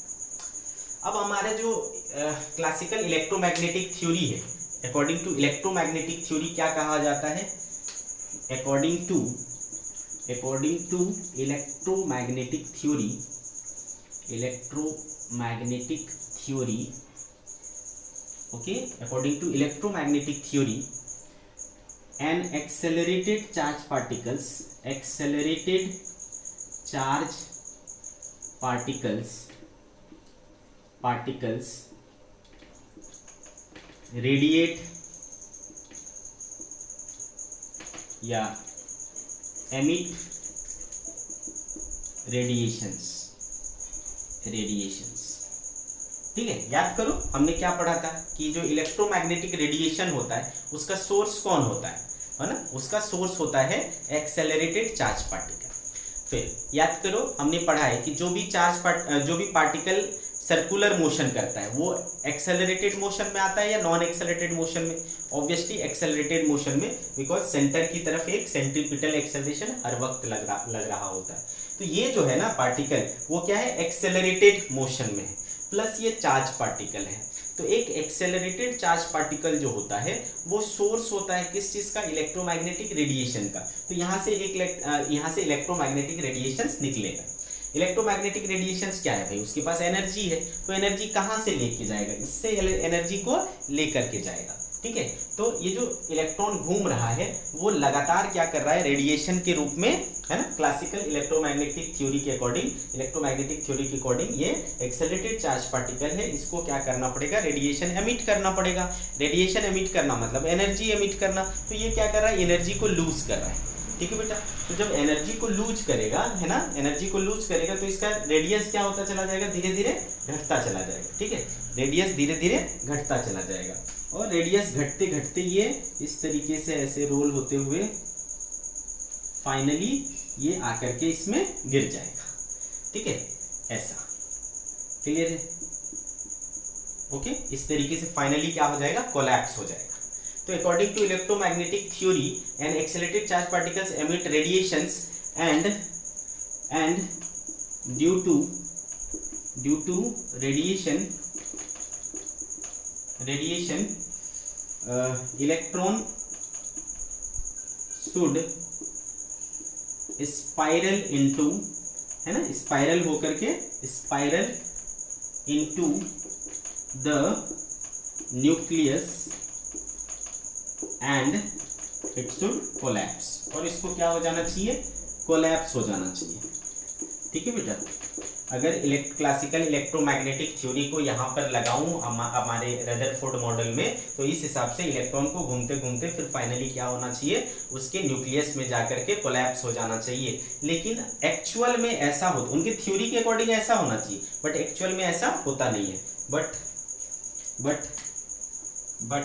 अब हमारे जो क्लासिकल इलेक्ट्रोमैग्नेटिक थ्योरी है, अकॉर्डिंग टू इलेक्ट्रोमैग्नेटिक थ्योरी क्या कहा जाता है, according to electromagnetic theory, okay, according to electromagnetic theory, an accelerated charge particles radiate या emit रेडिएशंस। ठीक है, याद करो हमने क्या पढ़ा था कि जो इलेक्ट्रोमैग्नेटिक रेडिएशन होता है उसका सोर्स कौन होता है ना, उसका सोर्स होता है एक्सेलरेटेड चार्ज पार्टिकल। फिर याद करो हमने पढ़ा है कि जो भी पार्टिकल सर्कुलर मोशन करता है वो एक्सेलरेटेड मोशन में आता है या नॉन एक्सेलरेटेड मोशन में। ऑब्वियसली एक्सेलरेटेड मोशन में, बिकॉज सेंटर की तरफ एक सेंट्रीपिटल एक्सेलरेशन हर वक्त लग रहा होता है। तो ये जो है ना पार्टिकल वो क्या है, एक्सेलरेटेड मोशन में है, प्लस ये चार्ज पार्टिकल है। तो एक एक्सेलरेटेड चार्ज पार्टिकल जो होता है वो सोर्स होता है किस चीज का, इलेक्ट्रोमैग्नेटिक रेडिएशन का। तो यहाँ से इलेक्ट्रोमैग्नेटिक रेडिएशंस निकलेगा। इलेक्ट्रोमैग्नेटिक रेडिएशंस क्या है भाई, उसके पास एनर्जी है, तो एनर्जी कहाँ से लेके जाएगा, इससे एनर्जी को लेकर के जाएगा। ठीक है, तो ये जो इलेक्ट्रॉन घूम रहा है वो लगातार क्या कर रहा है, रेडिएशन के रूप में, है ना। क्लासिकल इलेक्ट्रोमैग्नेटिक थ्योरी के अकॉर्डिंग ये एक्सेलरेटेड चार्ज पार्टिकल है, इसको क्या करना पड़ेगा, रेडिएशन एमिट करना पड़ेगा। रेडिएशन एमिट करना मतलब एनर्जी एमिट करना। तो ये क्या कर रहा है, एनर्जी को लूज कर रहा है। ठीक है बेटा, तो जब एनर्जी को लूज करेगा, है ना, एनर्जी को लूज करेगा तो इसका रेडियस क्या होता चला जाएगा, धीरे धीरे घटता चला जाएगा। ठीक है, रेडियस धीरे धीरे घटता चला जाएगा और रेडियस घटते घटते ये इस तरीके से ऐसे रोल होते हुए फाइनली ये आकर के इसमें गिर जाएगा। ठीक है, ऐसा क्लियर है। ओके, इस तरीके से फाइनली क्या हो जाएगा, कोलैप्स हो जाएगा। तो according to electromagnetic theory an accelerated charge particles emit radiations and due to radiation electron should spiral into, है ना, स्पाइरल होकर के spiral into the nucleus and it should collapse, और इसको क्या हो जाना चाहिए, कोलैप्स हो जाना चाहिए। ठीक है बेटा, अगर क्लासिकल इलेक्ट्रोमैग्नेटिक थ्योरी को यहाँ पर लगाऊं हमारे रदरफोर्ड मॉडल में, तो इस हिसाब से इलेक्ट्रॉन को घूमते घूमते फिर फाइनली क्या होना चाहिए, उसके न्यूक्लियस में जाकर के कोलैप्स हो जाना चाहिए। लेकिन एक्चुअल में ऐसा होता, उनकी थ्योरी के अकॉर्डिंग ऐसा होना चाहिए, बट एक्चुअल में ऐसा होता नहीं है। But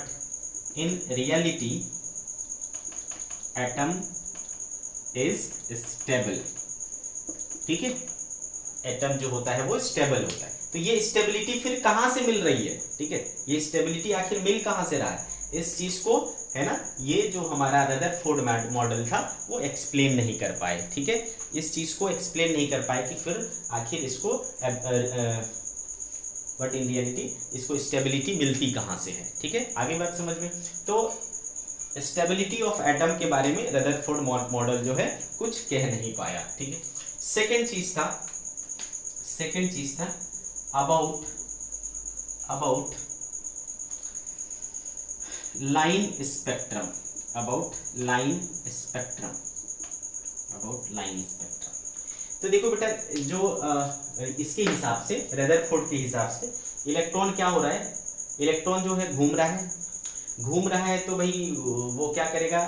in reality atom is stable. ठीक है, एटम जो होता है वो स्टेबल होता है। तो ये स्टेबिलिटी फिर कहाँ से मिल रही है, ठीक है, ये स्टेबिलिटी आखिर मिल कहाँ से रहा है, इस चीज को, है ना, ये जो हमारा रदरफोर्ड मॉडल था वो एक्सप्लेन नहीं कर पाए। ठीक है, इस चीज को एक्सप्लेन नहीं कर पाए कि फिर आखिर इसको बट इन रियलिटी इसको स्टेबिलिटी मिलती कहाँ से है। ठीक है, आगे बात समझ में। तो स्टेबिलिटी ऑफ एटम के बारे में रदरफोर्ड मॉडल जो है कुछ कह नहीं पाया। ठीक है, सेकेंड चीज था अबाउट लाइन स्पेक्ट्रम। तो देखो बेटा, जो इसके हिसाब से, रदरफोर्ड के हिसाब से इलेक्ट्रॉन क्या हो रहा है, इलेक्ट्रॉन जो है घूम रहा है तो भाई वो क्या करेगा,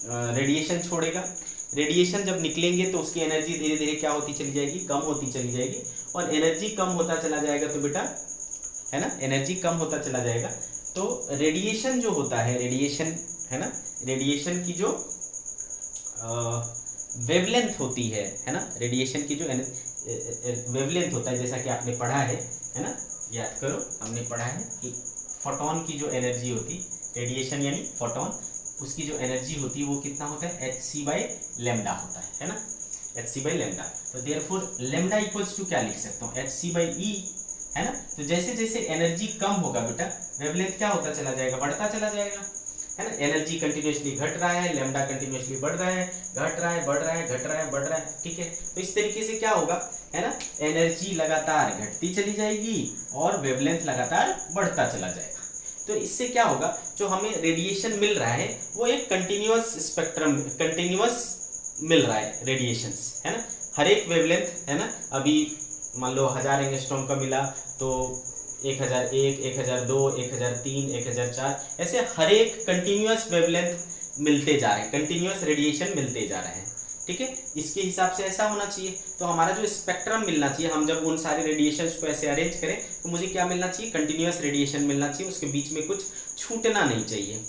रेडिएशन छोड़ेगा। रेडिएशन जब निकलेंगे तो उसकी एनर्जी धीरे धीरे क्या होती चली जाएगी, कम होती चली जाएगी, और एनर्जी कम होता चला जाएगा तो बेटा, है ना, एनर्जी कम होता चला जाएगा। तो रेडिएशन जो होता है, रेडिएशन, है ना, रेडिएशन की जो वेवलेंथ होती है ना, रेडिएशन की जो वेवलेंथ होता है, जैसा कि आपने पढ़ा है ना, याद करो, हमने पढ़ा है कि फोटोन की जो एनर्जी होती, रेडिएशन यानी फोटोन, उसकी जो एनर्जी होती है वो कितना होता है, hc/λ होता है ना, hc/λ। तो देयरफॉर लैम्डा इक्वल्स टू क्या लिख सकता हूँ, hc/e, है ना। तो जैसे जैसे एनर्जी कम होगा बेटा, वेवलेंथ क्या होता चला जाएगा, बढ़ता चला जाएगा, है ना। एनर्जी कंटिन्यूसली घट रहा है, लैम्डा कंटिन्यूसली बढ़ रहा है, घट रहा है, बढ़ रहा है, घट रहा है, बढ़ रहा है। ठीक है, तो इस तरीके से क्या होगा, है ना, एनर्जी लगातार घटती चली जाएगी और वेवलेंथ लगातार बढ़ता चला जाएगा। तो इससे क्या होगा, जो हमें रेडिएशन मिल रहा है वो एक कंटिन्यूअस स्पेक्ट्रम, कंटिन्यूअस मिल रहा है रेडिएशंस, है ना, हर एक वेवलेंथ, है ना। अभी मान लो 1000 एंगस्ट्रॉम का मिला तो 1001, 1002, 1003, 1004, ऐसे हर एक कंटिन्यूअस वेवलेंथ मिलते जा रहे हैं, कंटिन्यूअस रेडिएशन मिलते जा रहे हैं। ठीक है, इसके हिसाब से ऐसा होना चाहिए। तो हमारा जो स्पेक्ट्रम मिलना चाहिए, हम जब उन सारे रेडिएशंस को ऐसे अरेंज करें तो मुझे क्या मिलना चाहिए, कंटिन्यूअस रेडिएशन मिलना चाहिए, उसके बीच में कुछ छूटना नहीं चाहिए।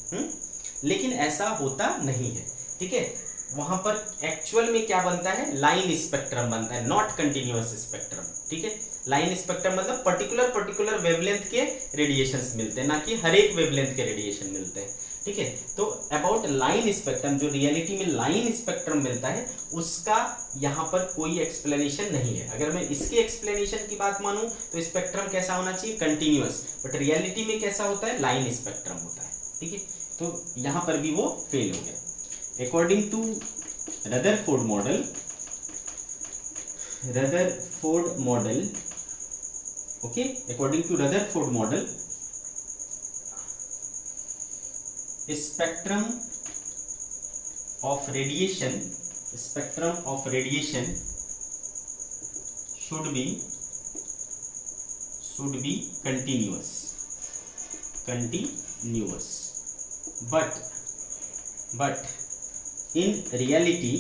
लेकिन ऐसा होता नहीं है। ठीक है, वहां पर एक्चुअल में क्या बनता है, लाइन स्पेक्ट्रम बनता है, नॉट कंटिन्यूअस स्पेक्ट्रम। ठीक है, लाइन स्पेक्ट्रम मतलब पर्टिकुलर वेवलेंथ के रेडिएशंस मिलते हैं, ना कि हर एक वेवलेंथ के रेडिएशन मिलते हैं। ठीक है, तो अबाउट लाइन स्पेक्ट्रम, जो रियलिटी में लाइन स्पेक्ट्रम मिलता है, उसका यहाँ पर कोई एक्सप्लेनेशन नहीं है। अगर मैं इसके एक्सप्लेनेशन की बात मानूं तो स्पेक्ट्रम कैसा होना चाहिए, कंटिन्यूअस, बट रियलिटी में कैसा होता है, लाइन स्पेक्ट्रम होता है। ठीक है, तो यहाँ पर भी वो फेल हो गया। According to Rutherford model, okay, according to Rutherford model, spectrum of radiation should be continuous, but in reality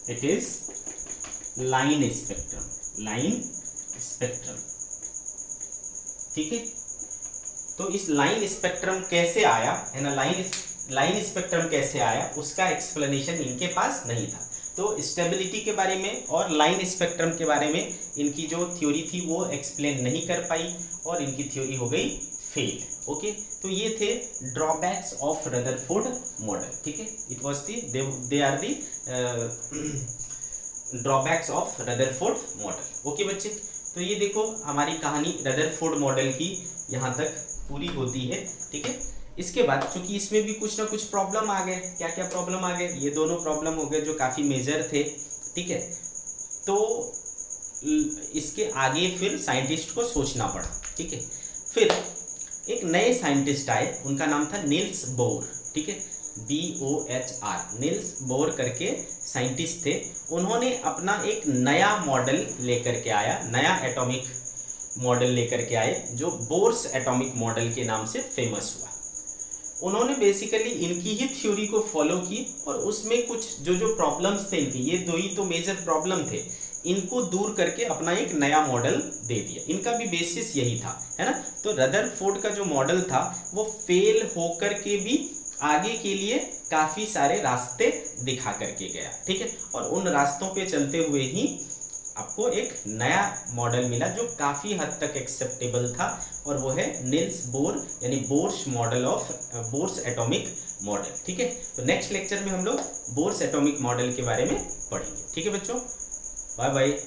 it is line spectrum। ठीक है, तो इस लाइन स्पेक्ट्रम कैसे आया, है ना, लाइन स्पेक्ट्रम कैसे आया, उसका एक्सप्लेनेशन इनके पास नहीं था। तो स्टेबिलिटी के बारे में और लाइन स्पेक्ट्रम के बारे में इनकी जो थ्योरी थी वो एक्सप्लेन नहीं कर पाई और इनकी थ्योरी हो गई फेल। ओके, तो ये थे ड्रॉबैक्स ऑफ रदरफोर्ड मॉडल। ठीक है, it was they are the drawbacks of Rutherford model. Okay बच्चे, तो ये देखो हमारी कहानी रदरफोर्ड मॉडल की यहाँ तक पूरी होती है। ठीक है, इसके बाद चूंकि इसमें भी कुछ ना कुछ प्रॉब्लम आ गए, क्या क्या प्रॉब्लम आ गए, ये दोनों प्रॉब्लम हो गए जो काफ़ी मेजर थे। ठीक है, तो इसके आगे फिर साइंटिस्ट को सोचना पड़ा। ठीक है, फिर एक नए साइंटिस्ट आए, उनका नाम था नील्स बोर। ठीक है, BOHR, नील्स बोर करके साइंटिस्ट थे। उन्होंने अपना एक नया मॉडल लेकर के आया, नया एटॉमिक मॉडल लेकर के आए जो बोर्स एटॉमिक मॉडल के नाम से फेमस हुआ। उन्होंने बेसिकली इनकी ही थ्योरी को फॉलो की और उसमें कुछ जो प्रॉब्लम्स थे इनके, ये दो ही तो मेजर प्रॉब्लम थे, इनको दूर करके अपना एक नया मॉडल दे दिया। इनका भी बेसिस यही था, है ना। तो रदरफोर्ड का जो मॉडल था वो फेल होकर के भी आगे के लिए काफ़ी सारे रास्ते दिखा करके गया। ठीक है, और उन रास्तों पे चलते हुए ही आपको एक नया मॉडल मिला जो काफ़ी हद तक एक्सेप्टेबल था, और वो है नील्स बोर यानी Bohr's model of Bohr's atomic model. ठीक है, तो नेक्स्ट लेक्चर में हम लोग बोर्स एटॉमिक मॉडल के बारे में पढ़ेंगे। ठीक है बच्चों, बाय बाय।